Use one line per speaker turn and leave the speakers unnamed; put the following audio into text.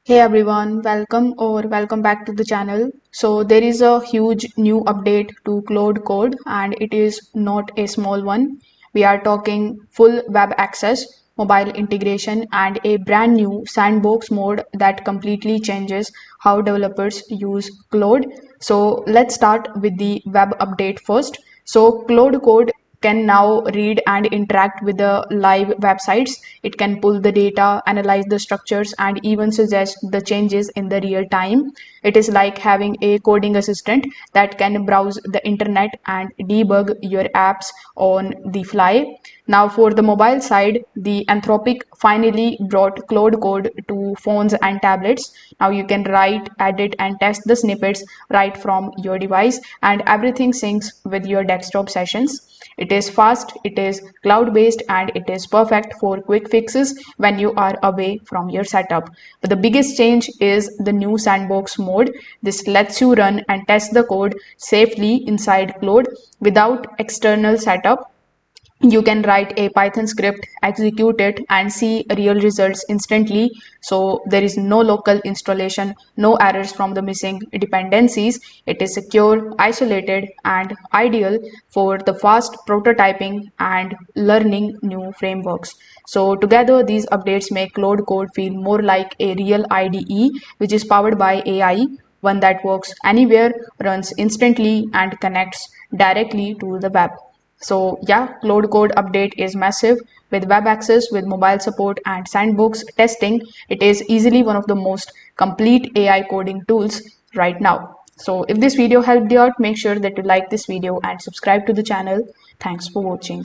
Hey everyone, welcome back to the channel. So there is a huge new update to Claude Code and it is not a small one. We are talking full web access, mobile integration and a brand new sandbox mode that completely changes how developers use Claude. So let's start with the web update first. So Claude Code can now read and interact with the live websites. It can pull the data, analyze the structures, and even suggest the changes in the real time. It is like having a coding assistant that can browse the internet and debug your apps on the fly. Now, for the mobile side, the Anthropic finally brought Claude Code to phones and tablets. Now you can write, edit, and test the snippets right from your device, and everything syncs with your desktop sessions. It is fast, it is cloud based, and it is perfect for quick fixes when you are away from your setup. But the biggest change is the new sandbox mode. This lets you run and test the code safely inside Claude without external setup. You can write a Python script, execute it, and see real results instantly. So there is no local installation, no errors from the missing dependencies. It is secure, isolated, and ideal for the fast prototyping and learning new frameworks. So together, these updates make Claude Code feel more like a real IDE, which is powered by AI, one that works anywhere, runs instantly, and connects directly to the web. So yeah, Claude Code update is massive with web access, with mobile support and sandbox testing. It is easily one of the most complete AI coding tools right now. So if this video helped you out, make sure that you like this video and subscribe to the channel. Thanks for watching.